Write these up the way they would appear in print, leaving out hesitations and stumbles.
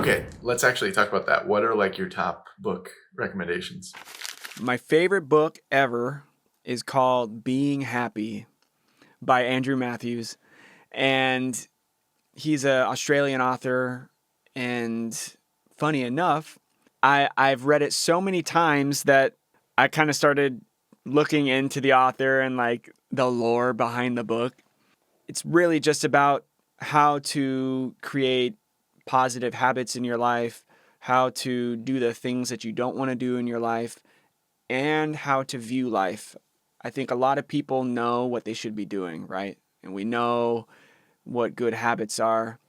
Okay, let's actually talk about that. What are like your top book recommendations? My favorite book ever is called Being Happy by Andrew Matthews. And he's an Australian author. And funny enough, I've read it so many times that I kind of started looking into the author and like the lore behind the book. It's really just about how to create positive habits in your life, how to do the things that you don't want to do in your life, and how to view life. I think a lot of people know what they should be doing, right? And we know what good habits are,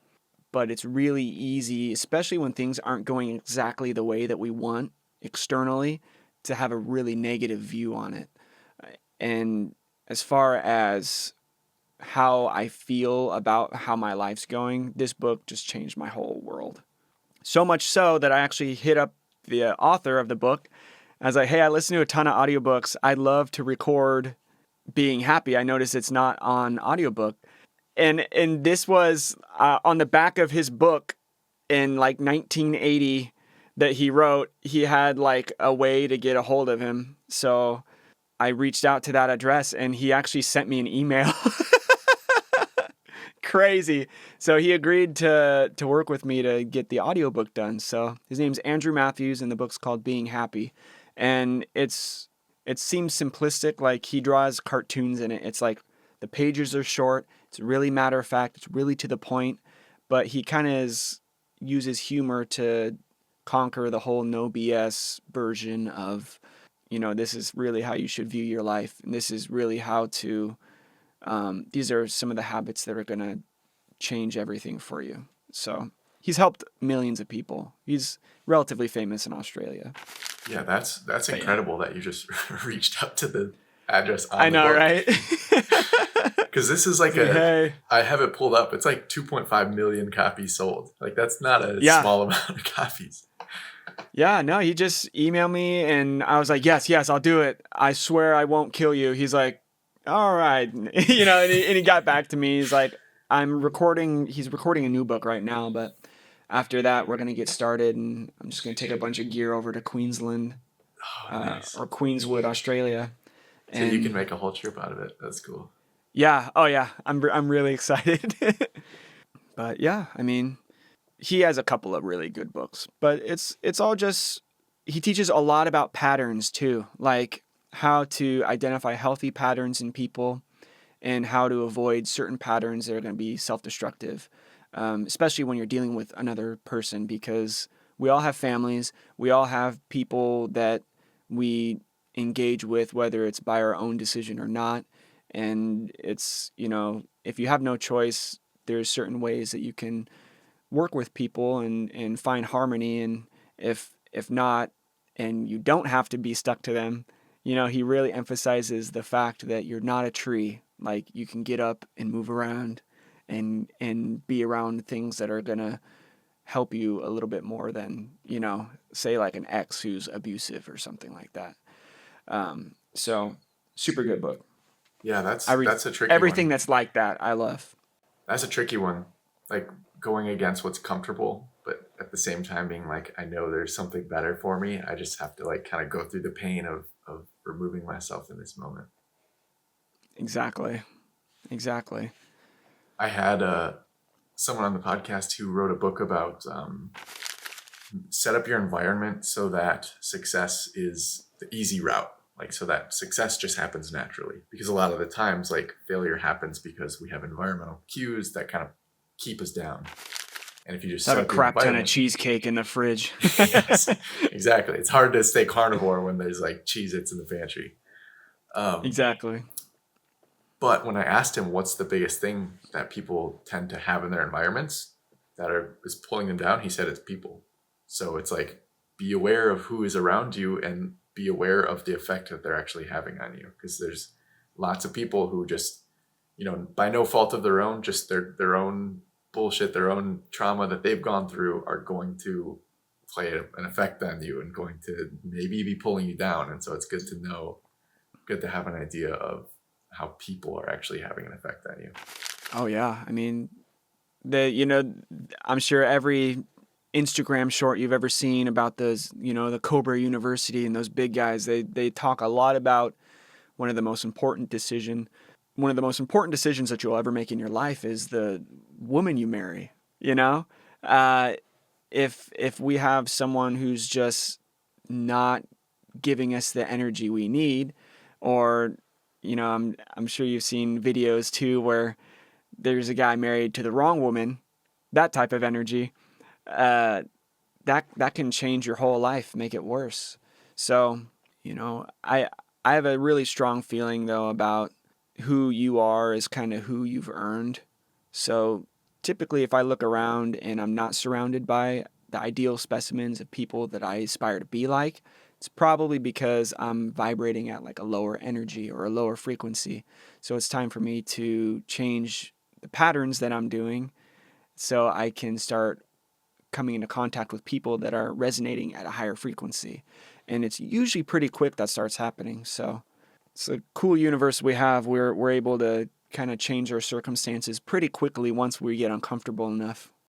but it's really easy, especially when things aren't going exactly the way that we want externally, to have a really negative view on it. And as far as how I feel about how my life's going, this book just changed my whole world. So much so that I actually hit up the author of the book. I was like, hey, I listen to a ton of audiobooks. I'd love to record Being Happy. I noticed it's not on audiobook. And this was on the back of his book in like 1980 that he wrote. He had like a way to get a hold of him. So I reached out to that address and he actually sent me an email. Crazy. So he agreed to work with me to get the audiobook done. So his name's Andrew Matthews and the book's called Being Happy. And it seems simplistic, like he draws cartoons in it. It's like the pages are short, it's really matter of fact, it's really to the point, but he kind of uses humor to conquer the whole no BS version of, this is really how you should view your life. And this is really how to, these are some of the habits that are going to change everything for you. So he's helped millions of people. He's relatively famous in Australia. Yeah, that's incredible that you just reached out to the address on I the know, book. Right? Because this is like I have it pulled up. It's like 2.5 million copies sold. Like that's not a small amount of copies. Yeah, no, he just emailed me and I was like, yes, I'll do it. I swear I won't kill you. He's like, all right. And he got back to me. He's like, he's recording a new book right now, but after that, we're going to get started and I'm just going to take a bunch of gear over to Queensland Nice. or Queenswood, Australia. So you can make a whole trip out of it. That's cool. Yeah. Oh yeah. I'm really excited. But yeah, I mean, he has a couple of really good books, but it's all just, he teaches a lot about patterns too, like how to identify healthy patterns in people and how to avoid certain patterns that are going to be self-destructive, especially when you're dealing with another person, because we all have families, we all have people that we engage with, whether it's by our own decision or not. And it's, if you have no choice, there's certain ways that you can work with people and find harmony. And if not, and you don't have to be stuck to them, he really emphasizes the fact that you're not a tree. Like you can get up and move around and be around things that are going to help you a little bit more than, say like an ex who's abusive or something like that. So super good book. Yeah, that's a tricky everything one. That's like that, I love. That's a tricky one. Like going against what's comfortable, but at the same time being like, I know there's something better for me. I just have to like kind of go through the pain of removing myself in this moment. Exactly. I had someone on the podcast who wrote a book about set up your environment so that success is the easy route. Like, so that success just happens naturally, because a lot of the times like failure happens because we have environmental cues that kind of keep us down. And if you just have a crap ton of cheesecake in the fridge. Yes, exactly. It's hard to stay carnivore when there's like Cheez-Its in the pantry. Exactly. But when I asked him what's the biggest thing that people tend to have in their environments that is pulling them down, he said it's people. So it's like, be aware of who is around you and be aware of the effect that they're actually having on you. Because there's lots of people who just, by no fault of their own, just their own bullshit, their own trauma that they've gone through are going to play an effect on you and going to maybe be pulling you down. And so it's good to have an idea of how people are actually having an effect on you. Oh yeah. I mean, I'm sure every Instagram short you've ever seen about those, the Cobra University and those big guys. They talk a lot about one of the most important decisions that you'll ever make in your life is the woman you marry. Uh, if we have someone who's just not giving us the energy we need, or I'm sure you've seen videos too where there's a guy married to the wrong woman, that type of energy, uh, that can change your whole life, make it worse. So, I have a really strong feeling though about who you are is kind of who you've earned. So typically if I look around and I'm not surrounded by the ideal specimens of people that I aspire to be like, it's probably because I'm vibrating at like a lower energy or a lower frequency. So it's time for me to change the patterns that I'm doing so I can start coming into contact with people that are resonating at a higher frequency. And it's usually pretty quick that starts happening. So it's a cool universe we have. We're able to kind of change our circumstances pretty quickly once we get uncomfortable enough.